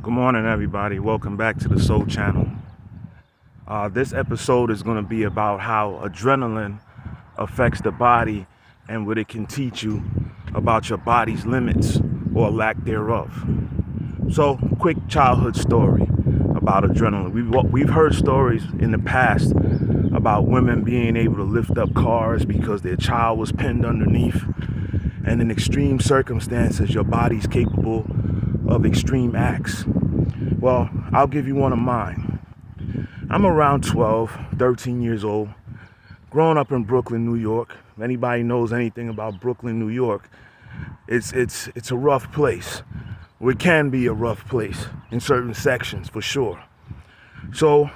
Good morning, everybody. Welcome back to the Soul Channel. This episode is going to be about how adrenaline affects the body and what it can teach you about your body's limits or lack thereof. So, quick childhood story about adrenaline. We've heard stories in the past about women being able to lift up cars because their child was pinned underneath. And in extreme circumstances, your body's capable of extreme acts. Well, I'll give you one of mine. I'm around 12, 13 years old, growing up in Brooklyn, New York. If anybody knows anything about Brooklyn, New York, it's a rough place. Or it can be a rough place in certain sections, for sure. So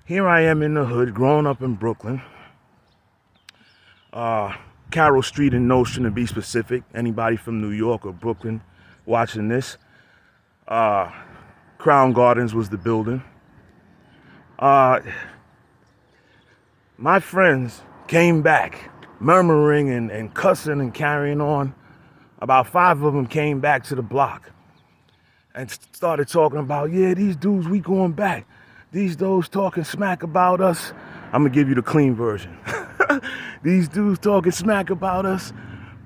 here I am in the hood, growing up in Brooklyn. Carroll Street in Nostrand, to be specific. Anybody from New York or Brooklyn watching this? Crown Gardens was the building. My friends came back murmuring and cussing and carrying on. About 5 of them came back to the block and started talking about, yeah, these dudes, we going back. These dudes talking smack about us. I'm going to give you the clean version. These dudes talking smack about us.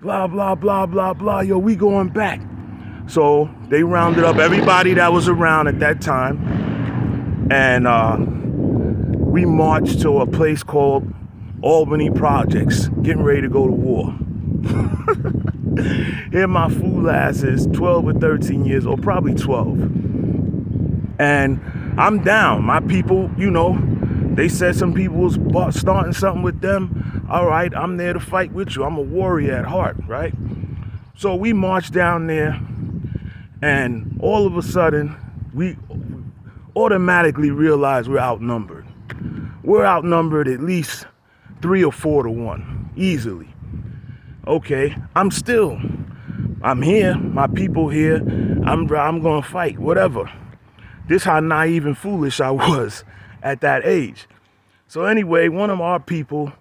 Blah, blah, blah, blah, blah. Yo, we going back. So they rounded up everybody that was around at that time. And we marched to a place called Albany Projects, getting ready to go to war. Here my fool ass is 12 or 13 years old, probably 12. And I'm down. My people, they said some people was starting something with them. All right, I'm there to fight with you. I'm a warrior at heart, right? So we marched down there, and all of a sudden, we automatically realized we're outnumbered. We're outnumbered at least 3 or 4 to 1, easily. Okay, I'm here, my people here, I'm gonna fight, whatever. This how naive and foolish I was at that age. So anyway, one of our people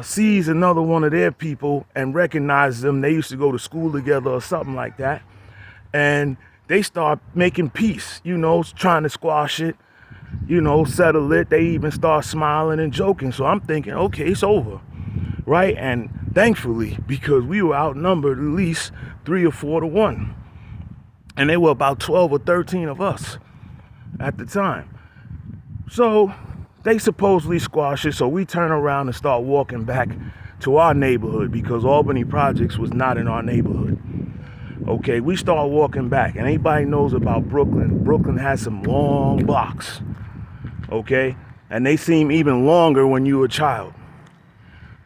sees another one of their people and recognizes them. They used to go to school together or something like that. And they start making peace, trying to squash it, settle it. They even start smiling and joking. So I'm thinking, okay, it's over, right? And thankfully, because we were outnumbered at least 3 or 4 to 1. And there were about 12 or 13 of us at the time. So they supposedly squash it. So we turn around and start walking back to our neighborhood because Albany Projects was not in our neighborhood. Okay, we start walking back. And anybody knows about Brooklyn. Brooklyn has some long blocks. Okay, and they seem even longer when you're a child.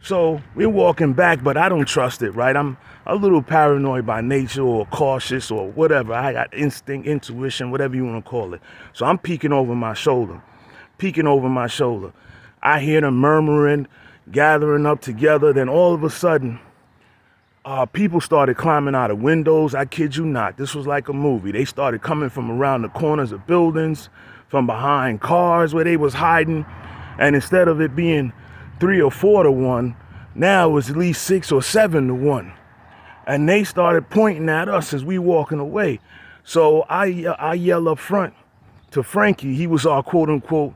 So we're walking back, but I don't trust it, right? I'm a little paranoid by nature or cautious or whatever. I got instinct, intuition, whatever you want to call it. So I'm peeking over my shoulder. I hear them murmuring, gathering up together. Then all of a sudden, people started climbing out of windows. I kid you not. This was like a movie. They started coming from around the corners of buildings, from behind cars where they was hiding. And instead of it being 3 or 4 to 1, now it was at least 6 or 7 to 1. And they started pointing at us as we walking away. So I yell up front to Frankie. He was our quote unquote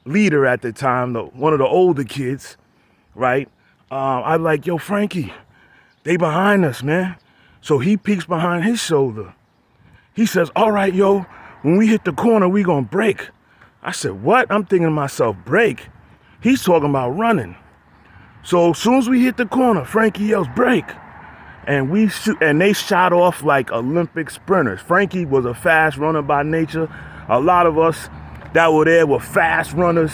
leader at the time, one of the older kids, right? I'm like, yo, Frankie, they behind us, man. So he peeks behind his shoulder. He says, all right, yo, when we hit the corner, we gonna break. I said, what? I'm thinking to myself, break? He's talking about running. So as soon as we hit the corner, Frankie yells, break. And they shot off like Olympic sprinters. Frankie was a fast runner by nature. A lot of us that were there were fast runners.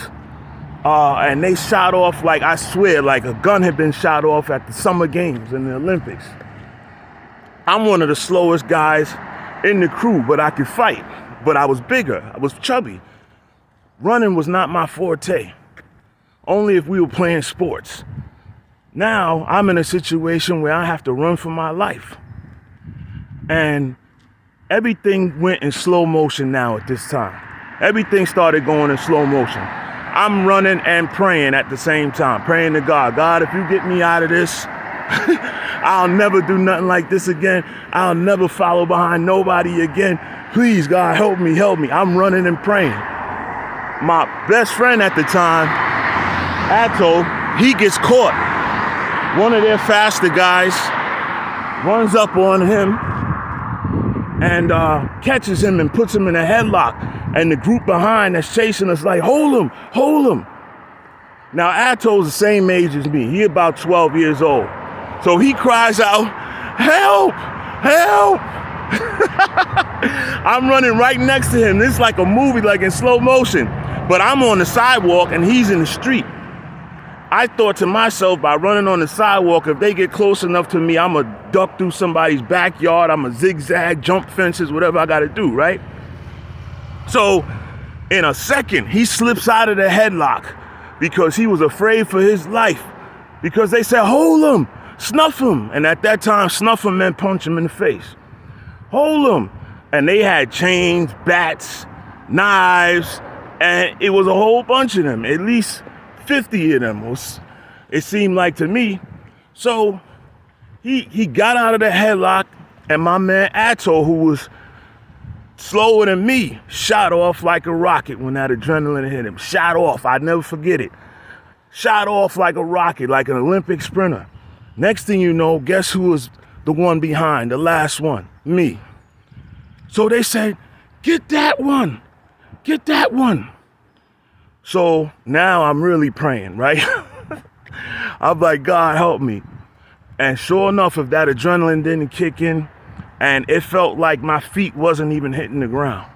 And they shot off like, I swear, like a gun had been shot off at the Summer Games in the Olympics. I'm one of the slowest guys in the crew, but I could fight. But I was bigger. I was chubby. Running was not my forte. Only if we were playing sports. Now I'm in a situation where I have to run for my life. And everything went in slow motion now at this time. Everything started going in slow motion. I'm running and praying at the same time, praying to God. God, if you get me out of this, I'll never do nothing like this again. I'll never follow behind nobody again. Please, God, help me, help me. I'm running and praying. My best friend at the time, Atto, he gets caught. One of their faster guys runs up on him and catches him and puts him in a headlock. And the group behind that's chasing us like, hold him, hold him. Now, Atto's the same age as me. He about 12 years old. So he cries out, help, help. I'm running right next to him. This is like a movie, like in slow motion. But I'm on the sidewalk and he's in the street. I thought to myself, by running on the sidewalk, if they get close enough to me, I'm going to duck through somebody's backyard. I'm going to zigzag, jump fences, whatever I got to do, right? So in a second, he slips out of the headlock because he was afraid for his life. Because they said, hold him, snuff him. And at that time, snuff him meant punch him in the face. Hold him. And they had chains, bats, knives, and it was a whole bunch of them, at least 50 of them, it seemed like to me. So he got out of the headlock, and my man Atto, who was slower than me, shot off like a rocket when that adrenaline hit him. Shot off, I'd never forget it. Shot off like a rocket, like an Olympic sprinter. Next thing you know, guess who was the one behind, the last one? Me. So they said, get that one, get that one. So now I'm really praying, right? I'm like, God, help me. And sure enough, if that adrenaline didn't kick in, and it felt like my feet wasn't even hitting the ground.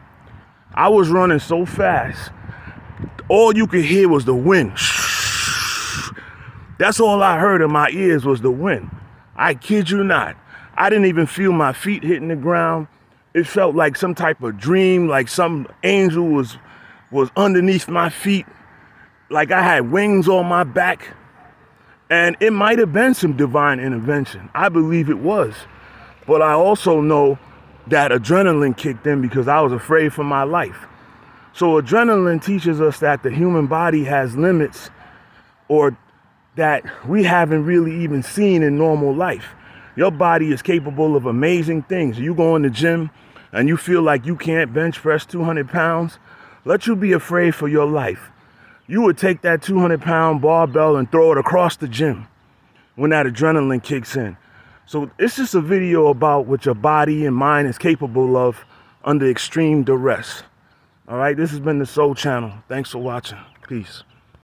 I was running so fast. All you could hear was the wind. That's all I heard in my ears was the wind. I kid you not. I didn't even feel my feet hitting the ground. It felt like some type of dream, like some angel was underneath my feet, like I had wings on my back. And it might have been some divine intervention. I believe it was. But I also know that adrenaline kicked in because I was afraid for my life. So adrenaline teaches us that the human body has limits, or that we haven't really even seen in normal life. Your body is capable of amazing things. You go in the gym and you feel like you can't bench press 200 pounds. Let you be afraid for your life. You would take that 200-pound barbell and throw it across the gym when that adrenaline kicks in. So it's just a video about what your body and mind is capable of under extreme duress. All right, this has been the Soul Channel. Thanks for watching. Peace.